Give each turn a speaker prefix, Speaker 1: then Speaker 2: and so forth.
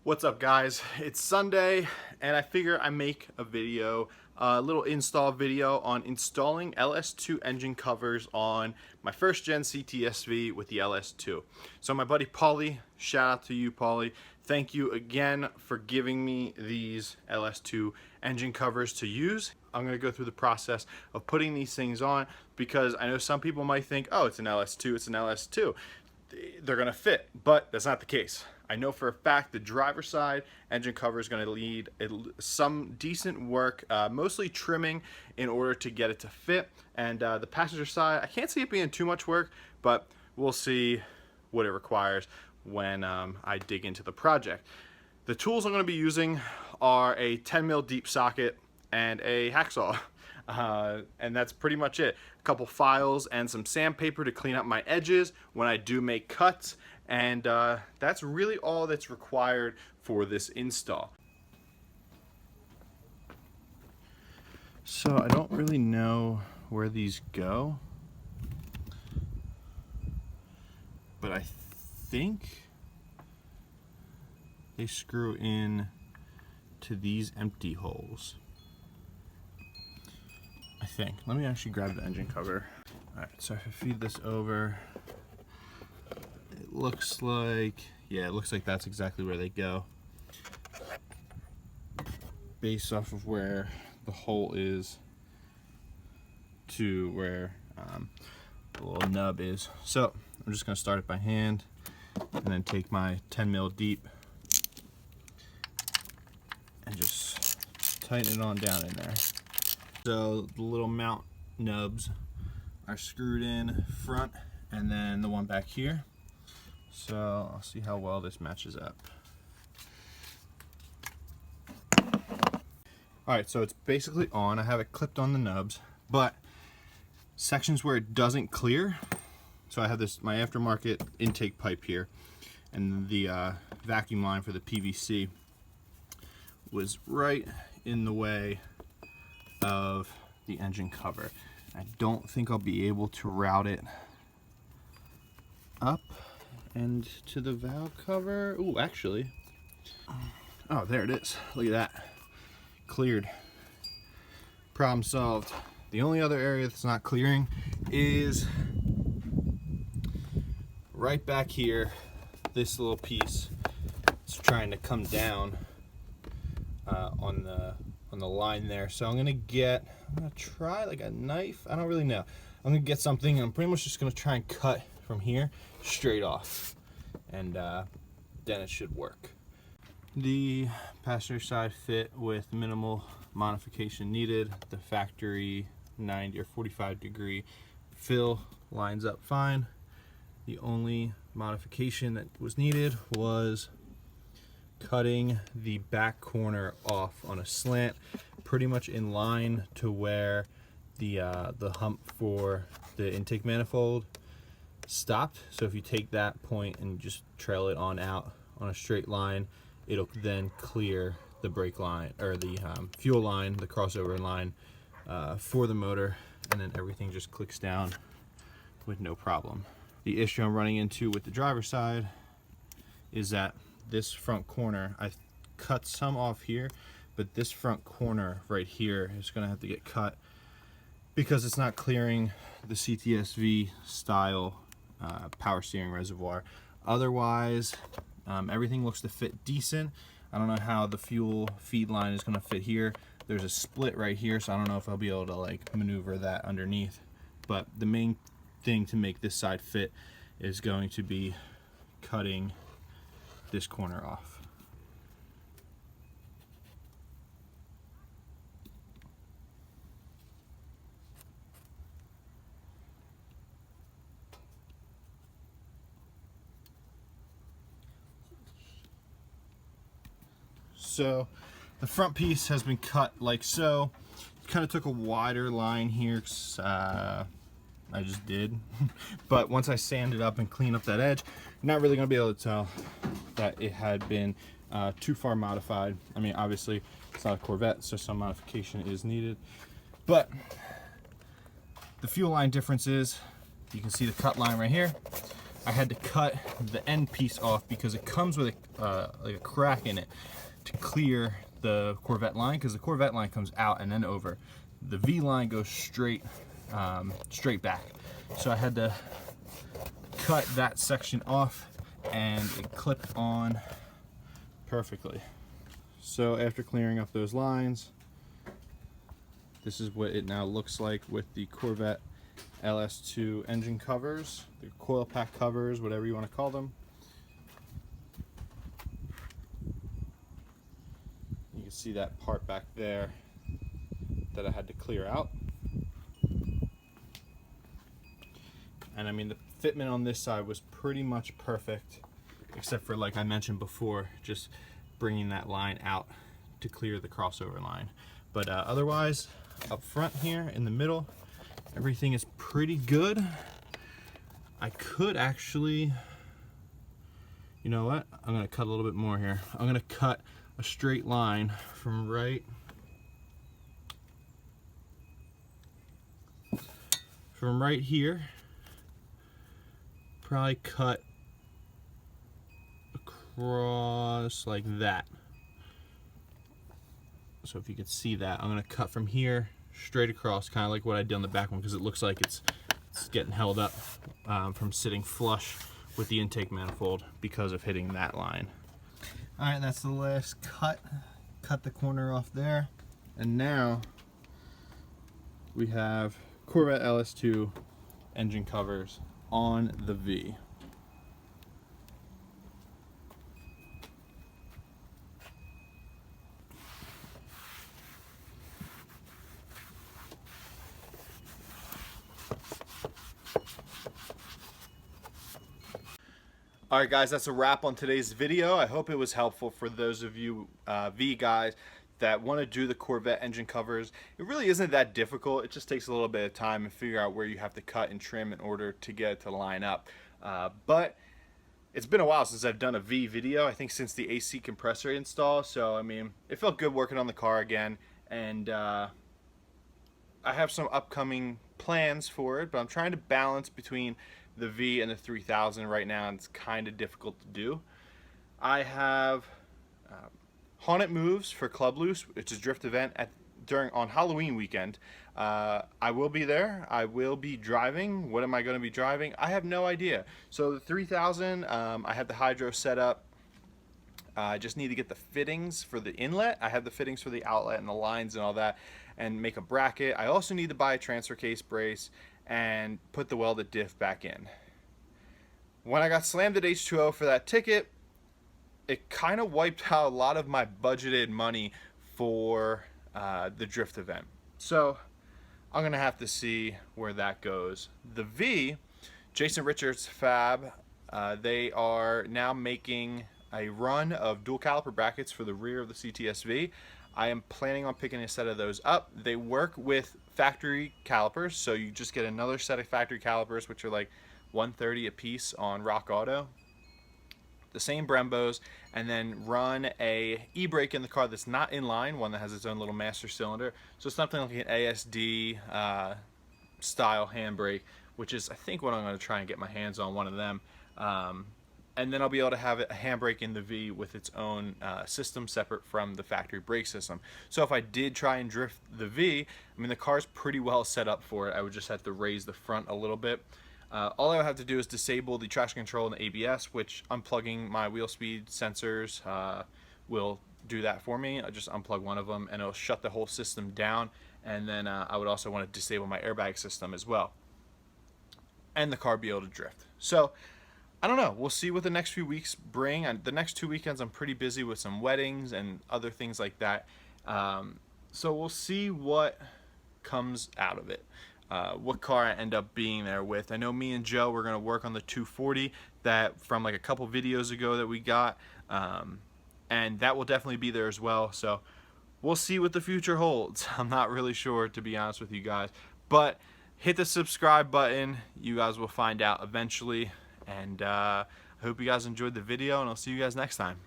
Speaker 1: What's up, guys? It's Sunday and I figure I make a video, a little install video on installing LS2 engine covers on my first gen CTS-V with the LS2. So my buddy Paulie, shout out to you Paulie, thank you again for giving me these LS2 engine covers to use. I'm going to go through the process of putting these things on because I know some people might think, oh, it's an LS2, it's an LS2. They're going to fit, but that's not the case. I know for a fact the driver's side engine cover is going to need some decent work, mostly trimming in order to get it to fit. And the passenger side, I can't see it being too much work, but we'll see what it requires when I dig into the project. The tools I'm going to be using are a 10mm deep socket and a hacksaw. And that's pretty much it. A couple files and some sandpaper to clean up my edges when I do make cuts, and that's really all that's required for this install. So I don't really know where these go, but I think they screw in to these empty holes. I think. Let me actually grab the engine cover. Alright, so if I feed this over, it looks like, yeah, it looks like that's exactly where they go. Based off of where the hole is to where the little nub is. So I'm just going to start it by hand and then take my 10mm deep and just tighten it on down in there. So the little mount nubs are screwed in front, and then the one back here. So I'll see how well this matches up. Alright, so it's basically on. I have it clipped on the nubs, but sections where it doesn't clear, so I have this, my aftermarket intake pipe here, and the vacuum line for the PVC was right in the way of the engine cover. I don't think I'll be able to route it up and to the valve cover. Ooh, actually, oh, there it is. Look at that, cleared. Problem solved. The only other area that's not clearing is right back here. This little piece is trying to come down on the line there. So I'm gonna try like a knife. I don't really know. I'm gonna get something, and I'm pretty much just gonna try and cut from here straight off, and then it should work. The passenger side fit with minimal modification needed. The factory 90 or 45 degree fill lines up fine. The only modification that was needed was cutting the back corner off on a slant, pretty much in line to where the hump for the intake manifold stopped. So if you take that point and just trail it on out on a straight line, it'll then clear the brake line, or the fuel line, the crossover line for the motor, and then everything just clicks down with no problem. The issue I'm running into with the driver's side is that this front corner, I cut some off here, but this front corner right here is going to have to get cut because it's not clearing the CTS-V style power steering reservoir. Otherwise, everything looks to fit decent. I don't know how the fuel feed line is going to fit here. There's a split right here, so I don't know if I'll be able to like maneuver that underneath. But the main thing to make this side fit is going to be cutting this corner off. So the front piece has been cut like so. Kind of took a wider line here, I just did. But once I sand it up and clean up that edge, you're not really going to be able to tell that it had been too far modified. I mean, obviously it's not a Corvette, so some modification is needed. But the fuel line difference is, you can see the cut line right here. I had to cut the end piece off because it comes with like a crack in it to clear the Corvette line, because the Corvette line comes out and then over. The V line goes straight back. So I had to cut that section off, and it clipped on perfectly. So after clearing up those lines, this is what it now looks like with the Corvette LS2 engine covers, the coil pack covers, whatever you want to call them. You can see that part back there that I had to clear out. And I mean, the fitment on this side was pretty much perfect, except for, like I mentioned before, just bringing that line out to clear the crossover line. But otherwise, up front here in the middle, everything is pretty good. I could actually, you know what? I'm gonna cut a little bit more here. I'm gonna cut a straight line from right here. Probably cut across like that. So if you could see that, I'm gonna cut from here straight across, kind of like what I did on the back one, because it looks like it's getting held up from sitting flush with the intake manifold because of hitting that line. All right, that's the last cut. Cut the corner off there, and now we have Corvette LS2 engine covers on the V. Alright guys, that's a wrap on today's video. I hope it was helpful for those of you V guys that want to do the Corvette engine covers. It really isn't that difficult. It just takes a little bit of time and figure out where you have to cut and trim in order to get it to line up. But it's been a while since I've done a V video, I think since the AC compressor install. So I mean, it felt good working on the car again, and I have some upcoming plans for it, but I'm trying to balance between the V and the 3000 right now, and it's kind of difficult to do. I have Haunted Moves for Club Loose. It's a drift event on Halloween weekend. I will be there. I will be driving. What am I going to be driving? I have no idea. So the 3000, I have the hydro set up. I just need to get the fittings for the inlet. I have the fittings for the outlet and the lines and all that, and make a bracket. I also need to buy a transfer case brace and put the welded diff back in. When I got slammed at H2O for that ticket, it kind of wiped out a lot of my budgeted money for the drift event. So I'm gonna have to see where that goes. The V, Jason Richards Fab, they are now making a run of dual caliper brackets for the rear of the CTS-V. I am planning on picking a set of those up. They work with factory calipers, so you just get another set of factory calipers, which are like $130 a piece on Rock Auto. The same Brembos, and then run a e-brake in the car that's not inline, one that has its own little master cylinder. So something like an ASD style handbrake, which is I think what I'm going to try and get my hands on, one of them. And then I'll be able to have a handbrake in the V with its own system separate from the factory brake system. So if I did try and drift the V, I mean the car's pretty well set up for it. I would just have to raise the front a little bit. All I would have to do is disable the traction control and the ABS, which unplugging my wheel speed sensors will do that for me. I'll just unplug one of them and it'll shut the whole system down. And then I would also want to disable my airbag system as well, and the car be able to drift. So I don't know. We'll see what the next few weeks bring. The next 2 weekends I'm pretty busy with some weddings and other things like that. So we'll see what comes out of it. What car I end up being there with. I know me and Joe, we're going to work on the 240 that from like a couple videos ago that we got. And that will definitely be there as well. So we'll see what the future holds. I'm not really sure, to be honest with you guys. But hit the subscribe button. You guys will find out eventually. And I hope you guys enjoyed the video, and I'll see you guys next time.